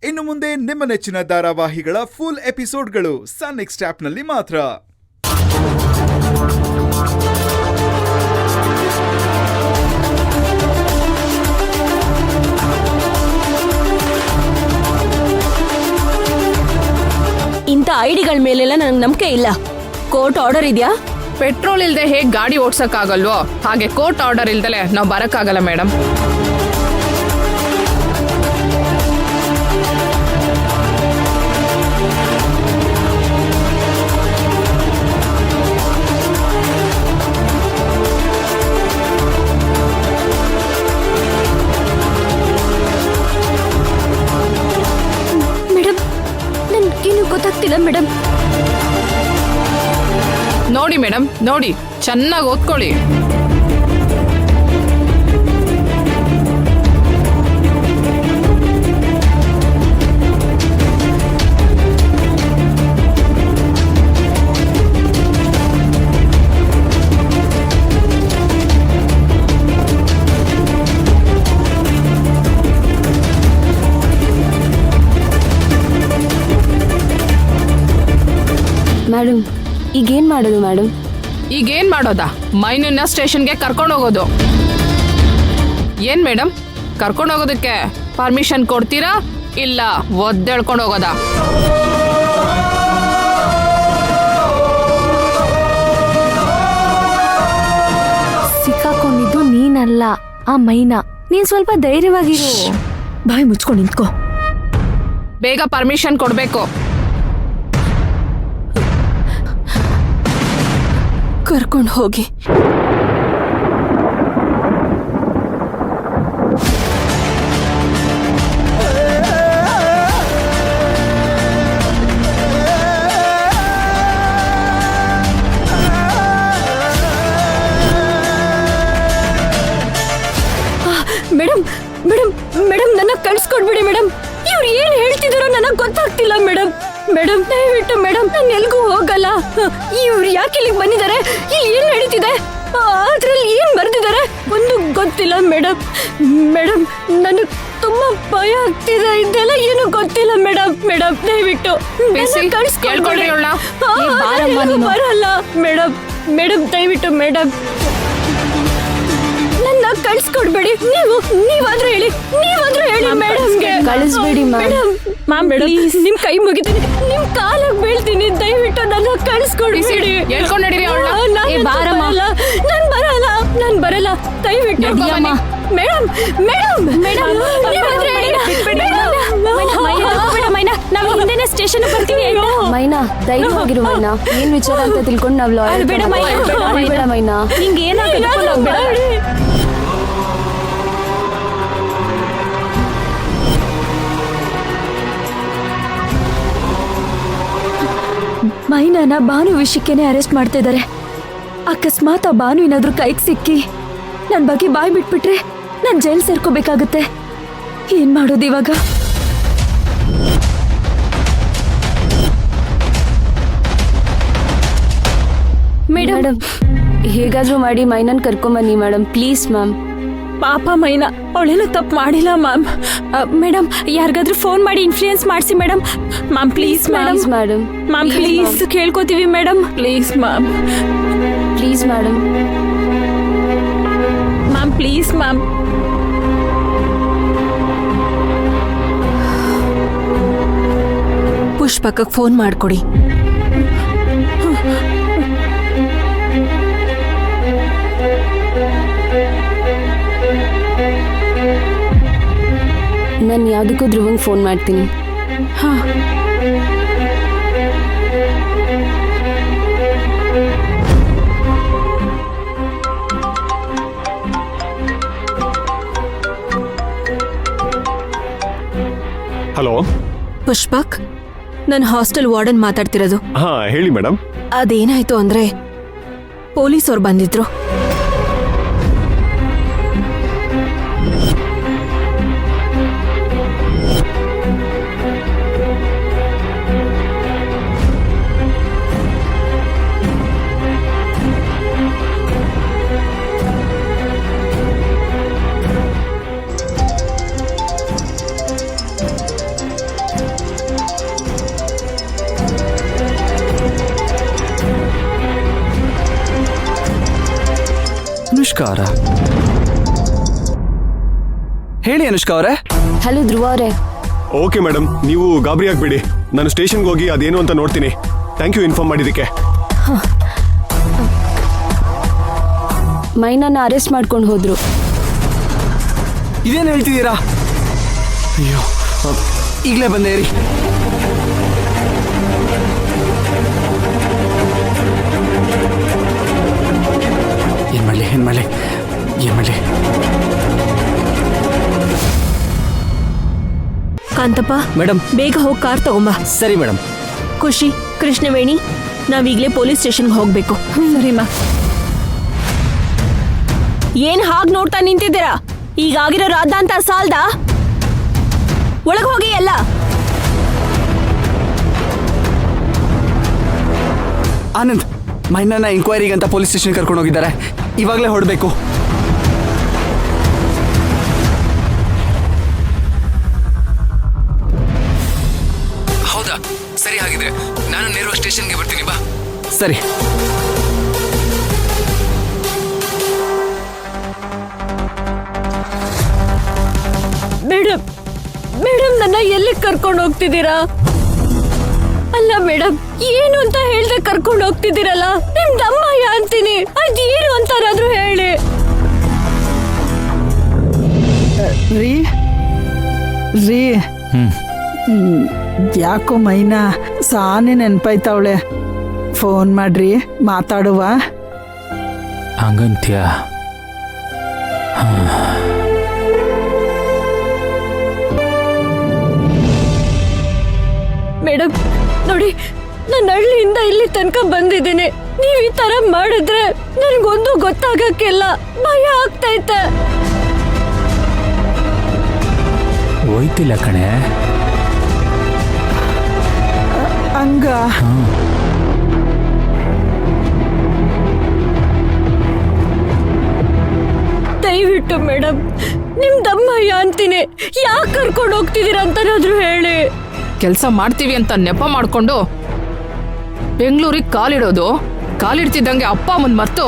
ಇನ್ನು ಮುಂದೆ ನಿಮ್ಮ ನೆಚ್ಚಿನ ಧಾರಾವಾಹಿಗಳ ಫುಲ್ ಎಪಿಸೋಡ್ಗಳು ಸನ್ ನೆಕ್ಸ್ಟ್ ಆಪ್ನಲ್ಲಿ ಮಾತ್ರ. ಇಂಥ ಐಡಿಗಳ ಮೇಲೆಲ್ಲ ನನಗೆ ನಂಬಿಕೆ ಇಲ್ಲ. ಕೋರ್ಟ್ ಆರ್ಡರ್ ಇದೆಯಾ? ಪೆಟ್ರೋಲ್ ಇಲ್ದೆ ಹೇಗೆ ಗಾಡಿ ಓಡ್ಸಕ್ಕಾಗಲ್ವೋ ಹಾಗೆ ಕೋರ್ಟ್ ಆರ್ಡರ್ ಇಲ್ದಲೆ ನಾವು ಬರಕ್ಕಾಗಲ್ಲ ಮೇಡಮ್. ಮೇಡಮ್, ನನ್ಗೇನು ಗೊತ್ತಾಗ್ತಿಲ್ಲ ಮೇಡಮ್. ನೋಡಿ ಮೇಡಮ್, ನೋಡಿ ಚೆನ್ನಾಗಿ ಓದ್ಕೊಳ್ಳಿ. ಮೇಡಮ್, ಈಗೇನ್ ಮಾಡೋದು ಮೇಡಮ್? ಈಗೇನ್ ಮಾಡೋದಾ? ಮೈನನ್ನ ಸ್ಟೇಷನ್ಗೆ ಕರ್ಕೊಂಡು ಹೋಗೋದು. ಏನ್ ಮೇಡಮ್, ಕರ್ಕೊಂಡು ಹೋಗೋದಕ್ಕೆ ಪರ್ಮಿಷನ್ ಕೊಡ್ತೀರಾ ಇಲ್ಲ ಒದ್ದೇಳ್ಕೊಂಡು ಹೋಗೋದಾ? ಸಿಕ್ಕಾಕೊಂಡಿದ್ದು ನೀನಲ್ಲ, ಆ ಮೈನಾ. ನೀನ್ ಸ್ವಲ್ಪ ಧೈರ್ಯವಾಗಿರು. ಬಾಯಿ ಮುಚ್ಕೊಂಡು ನಿಂತ್ಕೋ. ಬೇಗ ಪರ್ಮಿಷನ್ ಕೊಡ್ಬೇಕು. ಕರ್ಕೊಂಡು ಹೋಗಿ. ಮೇಡಮ್ ಮೇಡಮ್ ಮೇಡಮ್, ನನ್ನ ಕಳ್ಸ್ಕೊಡ್ಬಿಡಿ ಮೇಡಮ್. ಇವ್ರು ಏನ್ ಹೇಳ್ತಿದಾರೋ ನನಗ್ ಗೊತ್ತಾಗ್ತಿಲ್ಲ ಮೇಡಮ್. ಮೇಡಮ್ ದಯವಿಟ್ಟು ಮೇಡಮ್, ನಾನು ಎಲ್ಗೂ ಹೋಗಲ್ಲ. ಇವ್ರು ಯಾಕೆ ಇಲ್ಲಿಗೆ ಬಂದಿದ್ದಾರೆ? ಇಲ್ಲಿ ಏನ್ ನಡೀತಿದೆ? ಅದ್ರಲ್ಲಿ ಏನ್ ಬರ್ದಿದ್ದಾರೆ ಒಂದು ಗೊತ್ತಿಲ್ಲ ಮೇಡಮ್. ಮೇಡಮ್, ನನಗೆ ತುಂಬಾ ಭಯ ಆಗ್ತಿದೆ. ಇದೆಲ್ಲ ಏನು ಗೊತ್ತಿಲ್ಲ ಮೇಡಮ್. ಮೇಡಮ್ ದಯವಿಟ್ಟು ಬರಲ್ಲ ಮೇಡಮ್. ಮೇಡಮ್ ದಯವಿಟ್ಟು ಮೇಡಮ್ ನನ್ನ ಕಳ್ಸ್ಕೊಡ್ಬೇಡಿ. ನೀವಾದ್ರೂ ಹೇಳಿ ಮೇಡಮ್ಗೆ. ಕಳಿಸ್ಬೇಡಿ ಮೇಡಮ್. ನಿಮ್ ಕೈ ಮುಗಿತೀನಿ, ನಿಮ್ ಕಾಲಾಗ ಬೀಳ್ತೀನಿ. ದಯವಿಟ್ಟು ನನ್ನ ಕಳ್ಸ್ಕೊಡ್ಬೇಡಿ. ನಾನ್ ಬರಲ್ಲ. ದಯವಿಟ್ಟು ಮೇಡಮ್. ನಾವು ಹಿಂದೆನೆ ಸ್ಟೇಷನ್ ಬರ್ತೀವಿ. ಮೈನಾ ಧೈರ್ಯವಾಗಿರು ಮೈನಾ. ಏನ್ ವಿಚಾರ ಅಂತ ತಿಳ್ಕೊಂಡು ನಾವು ಲಾಯರ್. ಬೇಡ ಮೈನಾ, ನಿಂಗೆ ಏನಾಗುತ್ತೆ? ಮೈನಾನ ಭಾನು ವಿಷಯಕ್ಕೇನೆ ಅರೆಸ್ಟ್ ಮಾಡ್ತಾ ಇದ್ದಾರೆ. ಅಕಸ್ಮಾತ್ ಆ ಭಾನು ಏನಾದ್ರೂ ಕೈಗೆ ಸಿಕ್ಕಿ ನನ್ನ ಬಗ್ಗೆ ಬಾಯ್ ಬಿಟ್ಬಿಟ್ರೆ ನಾನು ಜೈಲ್ ಸೇರ್ಕೋಬೇಕಾಗುತ್ತೆ. ಏನ್ ಮಾಡೋದು ಇವಾಗ? ಮೇಡಮ್, ಹೇಗಾದ್ರೂ ಮಾಡಿ ಮೈನನ್ ಕರ್ಕೊಂಬನ್ನಿ ಮೇಡಮ್, ಪ್ಲೀಸ್ ಮ್ಯಾಮ್. ಪಾಪ ಮೈನಾ, ಅವಳೇನು ತಪ್ಪು ಮಾಡಿಲ್ಲ ಮ್ಯಾಮ್. ಮೇಡಮ್, ಯಾರಿಗಾದ್ರೂ ಫೋನ್ ಮಾಡಿ ಇನ್ಫ್ಲೂಯೆನ್ಸ್ ಮಾಡಿಸಿ madam. Ma'am please madam. Ma'am please ಕೇಳ್ಕೊತೀವಿ madam. Please ma'am. Please madam. Ma'am please ma'am. ಪುಷ್ಪಕ್ಕೆ ಫೋನ್ ಮಾಡ್ಕೊಡಿ. ನಾನು ಯಾವುದಕ್ಕೂ ಧ್ರುವಂಗೆ ಫೋನ್ ಮಾಡ್ತೀನಿ. ಹಾಂ. ಹಲೋ ಪುಷ್ಪಕ್, ನನ್ನ ಹಾಸ್ಟೆಲ್ ವಾರ್ಡನ್ ಮಾತಾಡ್ತಿರೋದು. ಹಾ ಹೇಳಿ ಮೇಡಮ್. ಅದೇನಾಯ್ತು ಅಂದ್ರೆ ಪೊಲೀಸವ್ರು ಬಂದಿದ್ರು. ಅನುಷ್ಕಾ ಅವರ? ಹೇಳಿ ಅನುಷ್ಕಾ ಅವರೇ. ಹಲೋ ಧ್ರುವ ಅವರೇ. ಓಕೆ ಮೇಡಮ್, ನೀವು ಗಾಬರಿ ಆಗ್ಬೇಡಿ. ನಾನು ಸ್ಟೇಷನ್ಗೆ ಹೋಗಿ ಅದೇನು ಅಂತ ನೋಡ್ತೀನಿ. ಥ್ಯಾಂಕ್ ಯು ಇನ್ಫಾರ್ಮ್ ಮಾಡಿದ್ದಕ್ಕೆ. ಮೈನನ್ನ ಅರೆಸ್ಟ್ ಮಾಡ್ಕೊಂಡು ಹೋದ್ರು. ಇದೇನು ಹೇಳ್ತಿದ್ದೀರಾ? ಅಯ್ಯೋ, ಈಗಲೇ ಬಂದೆ ರೀ. ಏನ್ ಮಾಡಲಿ? ಕಾಂತಪ್ಪ ಮೇಡಮ್. ಬೇಗ ಹೋಗಿ ಕಾರ್ ತಗೊಂಬ. ಸರಿ ಮೇಡಮ್. ಖುಷಿ, ಕೃಷ್ಣವೇಣಿ, ನಾವೀಗ್ಲೇ ಪೊಲೀಸ್ ಸ್ಟೇಷನ್ಗೆ ಹೋಗ್ಬೇಕು. ಸರಿಮಾ. ಏನ್ ಹಾಗೆ ನೋಡ್ತಾ ನಿಂತಿದ್ದೀರಾ? ಈಗಾಗಿರೋ ರಾಧ ಅಂತ ಸಾಲ್ದ? ಒಳಗೆ ಹೋಗಿ ಎಲ್ಲ. ಆನಂದ್, ಮೈನನ್ನ ಎಂಕ್ವೈರಿಗೆ ಅಂತ ಪೊಲೀಸ್ ಸ್ಟೇಷನ್ ಕರ್ಕೊಂಡು ಹೋಗಿದ್ದಾರೆ. ಇವಾಗಲೇ ಹೊರಡಬೇಕು. ಹೌದಾ? ಸರಿ, ಹಾಗಿದ್ರೆ ನಾನು ನೇರವಾಗಿ ಸ್ಟೇಷನ್ಗೆ ಬರ್ತೀನಿ. ಬಾ. ಸರಿ. ಮೇಡಮ್, ನನ್ನ ಎಲ್ಲಿ ಕರ್ಕೊಂಡು ಹೋಗ್ತಿದ್ದೀರಾ? ಅಲ್ಲ ಮೇಡಮ್, ಏನು ಅಂತ ಹೇಳ್ದೆ ಕರ್ಕೊಂಡು ಹೋಗ್ತಿದ್ದೀರಲ್ಲ? ನಿಮ್ದಮ್ಮಯ್ಯ ಅಂತೀನಿ, ಅದೇನು ಅಂತಾರಾದ್ರೂ ಹೇಳಿ. ರೀ ಯಾಕೋ ಮೈನಾ ಸಾನೆ ನೆನ್ಪಾಯ್ತಾವಳೆ. ಫೋನ್ ಮಾಡ್ರಿ, ಮಾತಾಡುವ. ಹಂಗಂತ್ಯ? ಮೇಡಮ್ ನೋಡಿ, ನಾನು ಹಳ್ಳಿಯಿಂದ ಇಲ್ಲಿ ತನಕ ಬಂದಿದ್ದೀನಿ. ನೀವ್ ಈ ತರ ಮಾಡಿದ್ರೆ ನನ್ಗೊಂದು ಗೊತ್ತಾಗಕ್ಕಿಲ್ಲ, ಭಯ ಆಗ್ತೈತೆ. ಹೋಯ್ತಿಲ್ಲ ಕಣೆ. ಹಂಗ ದಯವಿಟ್ಟು ಮೇಡಮ್, ನಿಮ್ದಮ್ಮಯ್ಯ ಅಂತೀನಿ, ಯಾಕೆ ಕರ್ಕೊಂಡು ಹೋಗ್ತಿದ್ದೀರಾ ಅಂತನಾದ್ರೂ ಹೇಳಿ. ಕೆಲಸ ಮಾಡ್ತೀವಿ ಅಂತ ನೆಪ ಮಾಡ್ಕೊಂಡು ಬೆಂಗಳೂರಿಗೆ ಕಾಲಿಡೋದು, ಕಾಲಿಡ್ತಿದ್ದಂಗೆ ಅಪ್ಪ ಅಮ್ಮನ್ ಮರ್ತು